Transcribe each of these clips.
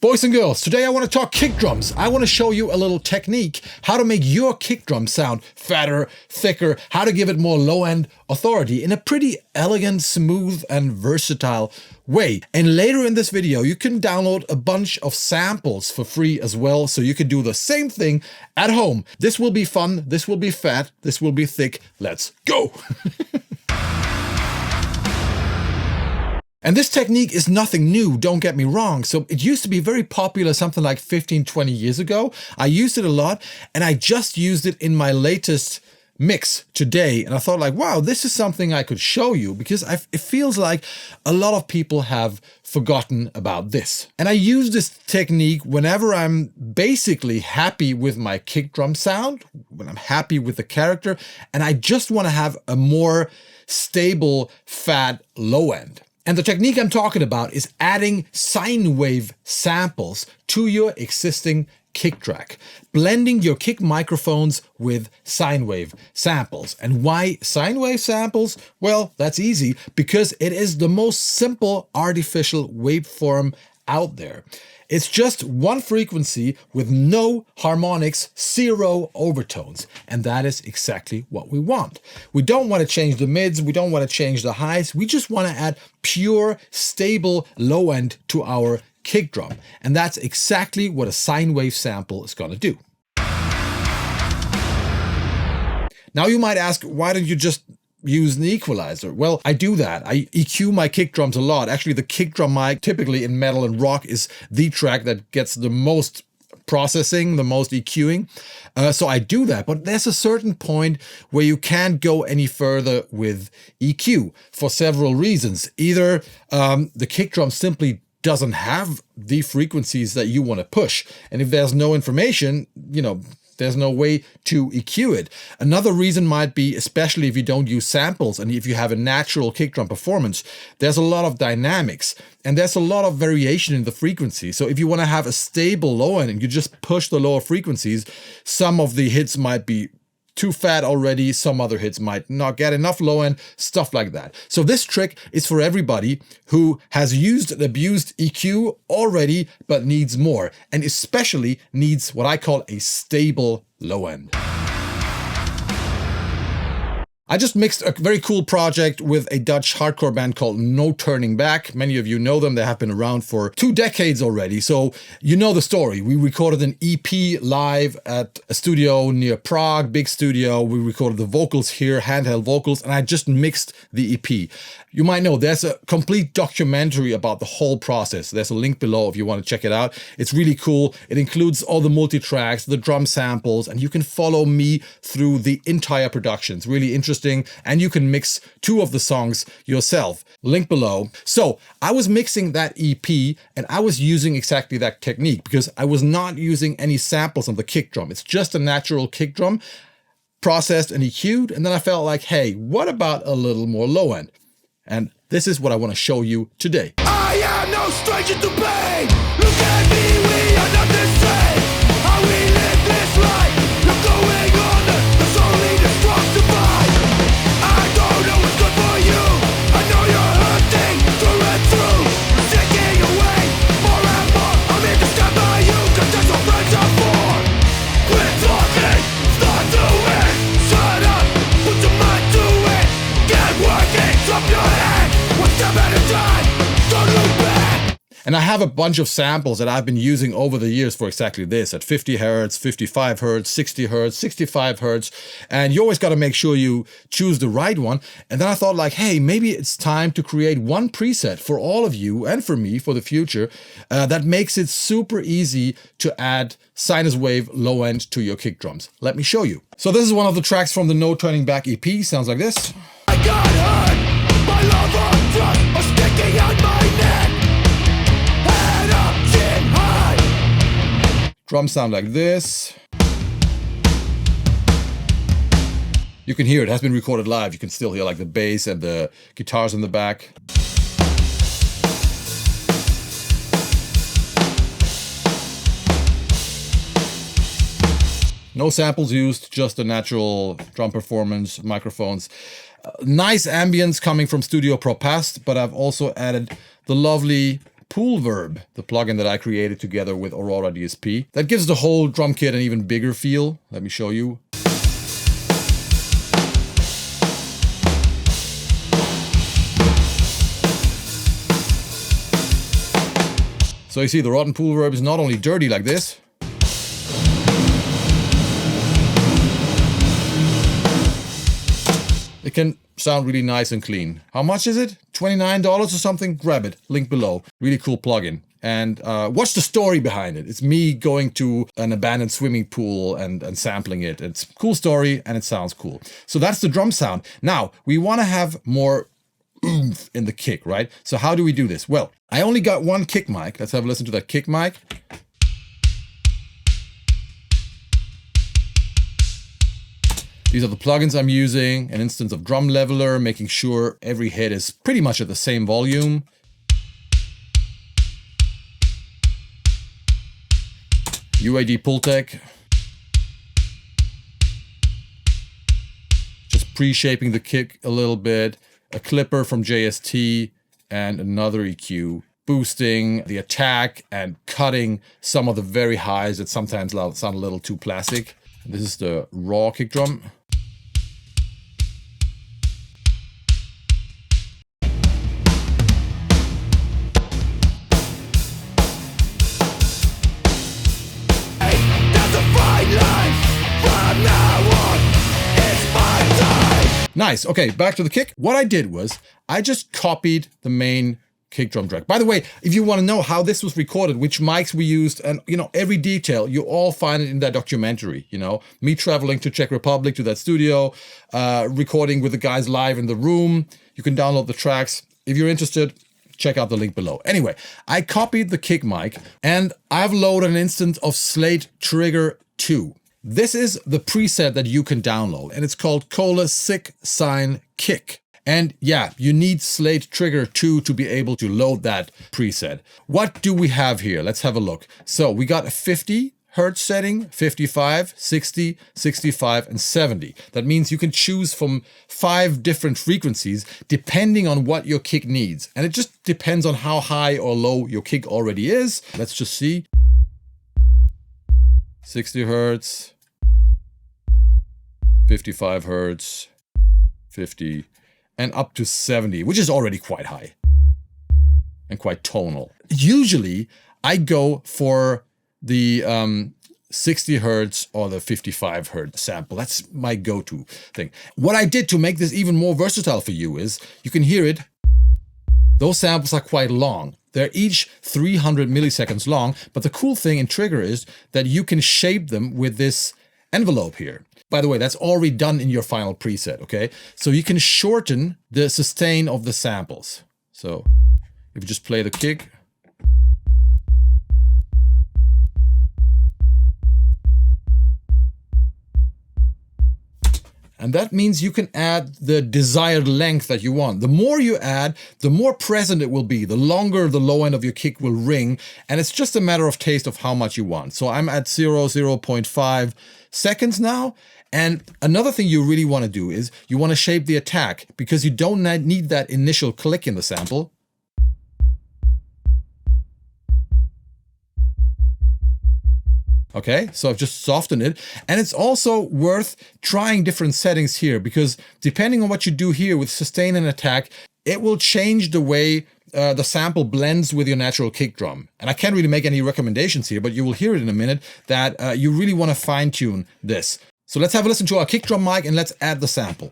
Boys and girls, today I want to talk kick drums. I want to show you a little technique, how to make your kick drum sound fatter, thicker, how to give it more low-end authority in a pretty elegant, smooth, and versatile way. And later in this video, you can download a bunch of samples for free as well, so you can do the same thing at home. This will be fun, this will be fat, this will be thick. Let's go! And this technique is nothing new, don't get me wrong. So it used to be very popular something like 15, 20 years ago. I used it a lot and I just used it in my latest mix today. And I thought like, wow, this is something I could show you because it feels like a lot of people have forgotten about this. And I use this technique whenever I'm basically happy with my kick drum sound, when I'm happy with the character, and I just want to have a more stable, fat low end. And the technique I'm talking about is adding sine wave samples to your existing kick track, blending your kick microphones with sine wave samples. And why sine wave samples? Well, that's easy because it is the most simple artificial waveform out there. It's just one frequency with no harmonics, zero overtones. And that is exactly what we want. We don't want to change the mids. We don't want to change the highs. We just want to add pure, stable low end to our kick drum. And that's exactly what a sine wave sample is going to do. Now you might ask, why don't you just use an equalizer? Well, I do that. I EQ my kick drums a lot. Actually, the kick drum mic, typically in metal and rock, is the track that gets the most processing, the most EQing. So I do that, but there's a certain point where you can't go any further with EQ for several reasons. Either the kick drum simply doesn't have the frequencies that you want to push. And if there's no information, there's no way to EQ it. Another reason might be, especially if you don't use samples and if you have a natural kick drum performance, there's a lot of dynamics and there's a lot of variation in the frequency. So if you want to have a stable low end and you just push the lower frequencies, some of the hits might be too fat already, some other hits might not get enough low end, stuff like that. So this trick is for everybody who has used and abused EQ already, but needs more, and especially needs what I call a stable low end. I just mixed a very cool project with a Dutch hardcore band called No Turning Back. Many of you know them. They have been around for 2 decades already. So you know the story. We recorded an EP live at a studio near Prague, big studio. We recorded the vocals here, handheld vocals, and I just mixed the EP. You might know there's a complete documentary about the whole process. There's a link below if you want to check it out. It's really cool. It includes all the multi-tracks, the drum samples, and you can follow me through the entire production. It's really interesting, and you can mix 2 of the songs yourself. Link below. So I was mixing that EP, and I was using exactly that technique because I was not using any samples on the kick drum. It's just a natural kick drum, processed and EQ'd, and then I felt like, hey, what about a little more low end? And this is what I want to show you today. I am no stranger to pain. Look at me, we are not the same. How we live this life, you're going under. There's only the strong survive. I don't know what's good for you. I know you're hurting through and through. You're taking away more and more. I'm here to stand by you, cause that's what friends are for. Quit talking, start doing. Shut up, put your mind to it. Get working, drop your head. One step at a time, don't look back. And I have a bunch of samples that I've been using over the years for exactly this, at 50 hertz, 55 hertz, 60 hertz, 65 hertz. And you always got to make sure you choose the right one. And then I thought like, hey, maybe it's time to create one preset for all of you and for me for the future that makes it super easy to add sinus wave low end to your kick drums. Let me show you. So this is one of the tracks from the No Turning Back EP. Sounds like this. I got hurt, my love of trust was sticking out my neck. Head up, chin high. Drums sound like this. You can hear it has been recorded live. You can still hear like the bass and the guitars in the back. No samples used, just a natural drum performance, microphones. Nice ambience coming from Studio Pro Past, but I've also added the lovely Poolverb, the plugin that I created together with Aurora DSP. That gives the whole drum kit an even bigger feel. Let me show you. So you see the Rotten Poolverb is not only dirty like this, it can sound really nice and clean. How much is it? $29 or something? Grab it. Link below. Really cool plugin. And watch the story behind it. It's me going to an abandoned swimming pool and sampling it. It's a cool story and it sounds cool. So that's the drum sound. Now, we want to have more oomph in the kick, right? So how do we do this? Well, I only got one kick mic. Let's have a listen to that kick mic. These are the plugins I'm using. An instance of drum leveler, making sure every hit is pretty much at the same volume. UAD Pultec. Just pre-shaping the kick a little bit. A clipper from JST and another EQ. Boosting the attack and cutting some of the very highs that sometimes sound a little too plastic. This is the raw kick drum. Nice. Okay, back to the kick. What I did was I just copied the main kick drum track. By the way, if you want to know how this was recorded, which mics we used, and every detail, you all find it in that documentary. Me traveling to Czech Republic to that studio, recording with the guys live in the room. You can download the tracks. If you're interested, check out the link below. Anyway, I copied the kick mic and I've loaded an instance of SLATE Trigger 2. This is the preset that you can download, and it's called Kohle Sick Sign Kick. And yeah, you need SLATE Trigger 2 to be able to load that preset. What do we have here? Let's have a look. So we got a 50 hertz setting, 55, 60, 65, and 70. That means you can choose from 5 different frequencies depending on what your kick needs. And it just depends on how high or low your kick already is. Let's just see. 60 hertz, 55 hertz, 50, and up to 70, which is already quite high and quite tonal. Usually I go for the 60 hertz or the 55 hertz sample. That's my go-to thing. What I did to make this even more versatile for you is, you can hear it. Those samples are quite long. They're each 300 milliseconds long, but the cool thing in Trigger is that you can shape them with this envelope here. By the way, that's already done in your final preset, okay? So you can shorten the sustain of the samples. So if you just play the kick. And that means you can add the desired length that you want. The more you add, the more present it will be. The longer the low end of your kick will ring. And it's just a matter of taste of how much you want. So I'm at 0.5 seconds now. And another thing you really want to do is you want to shape the attack, because you don't need that initial click in the sample. Okay, so I've just softened it. And it's also worth trying different settings here, because depending on what you do here with sustain and attack, it will change the way the sample blends with your natural kick drum. And I can't really make any recommendations here, but you will hear it in a minute that you really want to fine tune this. So let's have a listen to our kick drum mic and let's add the sample.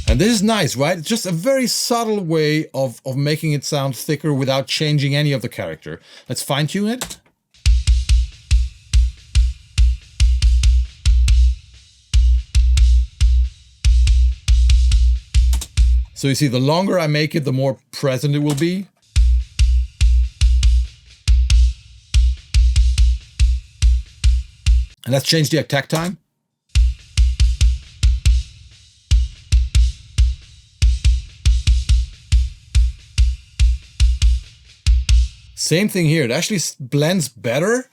And this is nice, right? It's just a very subtle way of making it sound thicker without changing any of the character. Let's fine tune it. So you see, the longer I make it, the more present it will be. And let's change the attack time. Same thing here. It actually blends better,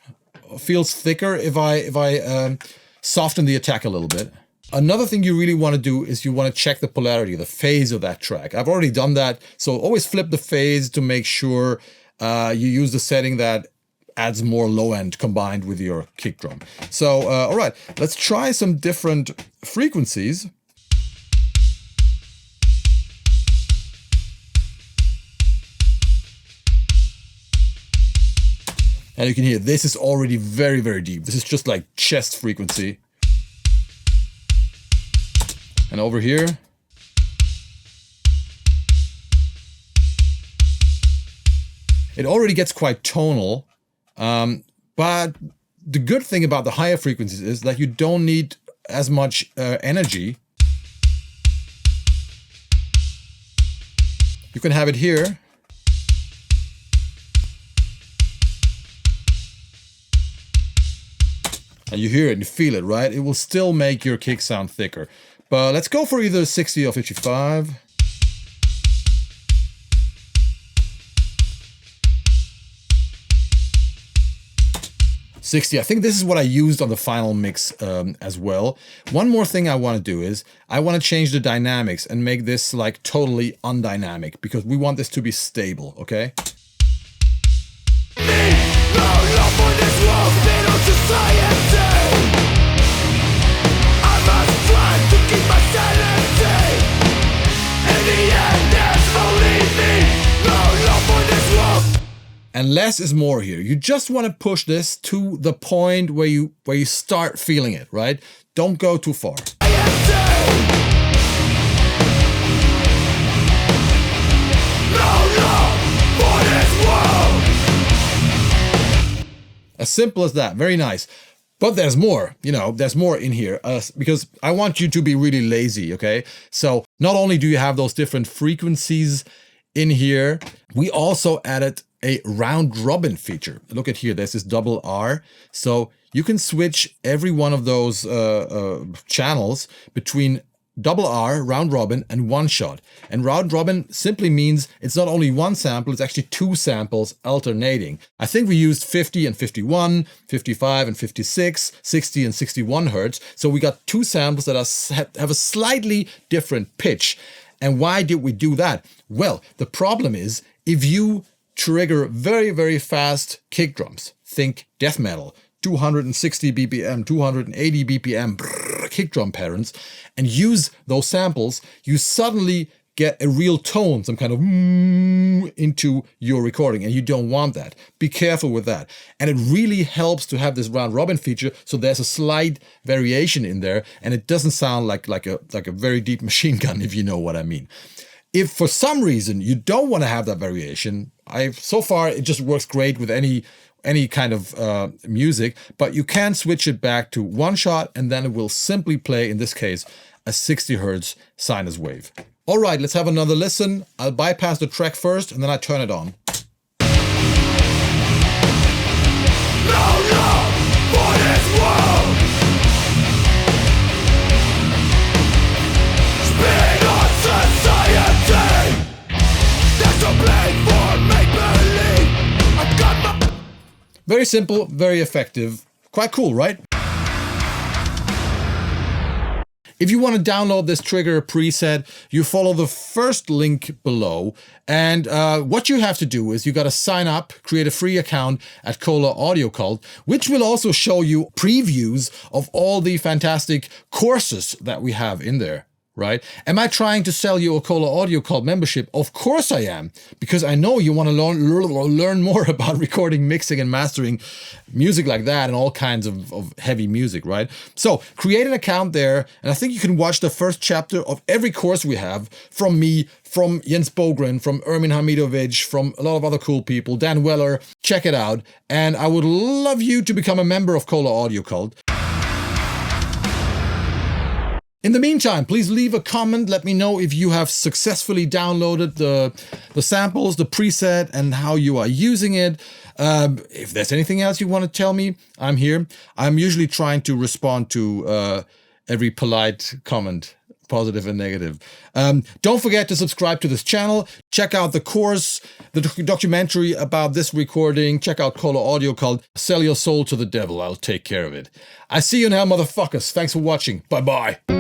feels thicker if I soften the attack a little bit. Another thing you really want to do is you want to check the polarity, the phase of that track. I've already done that, so always flip the phase to make sure you use the setting that adds more low end combined with your kick drum. So, all right, let's try some different frequencies. And you can hear this is already very, very deep. This is just like chest frequency. And over here, it already gets quite tonal. But the good thing about the higher frequencies is that you don't need as much energy. You can have it here. And you hear it and you feel it, right? It will still make your kick sound thicker. But let's go for either 60 or 55. I think this is what I used on the final mix as well. One more thing I want to do is I want to change the dynamics and make this like totally undynamic because we want this to be stable, okay? And less is more here. You just want to push this to the point where you start feeling it, right? Don't go too far. As simple as that. Very nice. But there's more, you know, there's more in here because I want you to be really lazy, okay? So not only do you have those different frequencies in here, we also added a round robin feature. Look at here, there's this double R. So you can switch every one of those channels between double R, round robin, and one shot. And round robin simply means it's not only one sample, it's actually two samples alternating. I think we used 50 and 51, 55 and 56, 60 and 61 hertz. So we got two samples that have a slightly different pitch. And why did we do that? Well, the problem is if you trigger very, very fast kick drums, think death metal, 260 BPM, 280 BPM kick drum patterns, and use those samples, you suddenly get a real tone, some kind of into your recording, and you don't want that. Be careful with that. And it really helps to have this round robin feature, so there's a slight variation in there, and it doesn't sound like a very deep machine gun, if you know what I mean. If for some reason you don't want to have that variation, so far it just works great with any kind of music, but you can switch it back to one shot and then it will simply play, in this case, a 60 hertz sinus wave. All right, let's have another listen. I'll bypass the track first and then I turn it on. No love for this world. Spin on society. There's no blame for make-believe. I got my... Very simple, very effective. Quite cool, right? If you want to download this trigger preset, you follow the first link below. And what you have to do is you got to sign up, create a free account at Kohle Audio Cult, which will also show you previews of all the fantastic courses that we have in there. Right? Am I trying to sell you a Kohle Audio Cult membership? Of course I am, because I know you want to learn more about recording, mixing, and mastering music like that and all kinds of heavy music, right? So create an account there, and I think you can watch the first chapter of every course we have from me, from Jens Bogren, from Ermin Hamidovic, from a lot of other cool people, Dan Weller. Check it out, and I would love you to become a member of Kohle Audio Cult. In the meantime, please leave a comment. Let me know if you have successfully downloaded the samples, the preset, and how you are using it. If there's anything else you want to tell me, I'm here. I'm usually trying to respond to every polite comment. positive and negative. Don't forget to subscribe to this channel. Check out the course, the documentary about this recording. Check out Kohle audio called Sell Your Soul to the Devil. I'll take care of it. I see you now, motherfuckers. Thanks for watching. Bye-bye.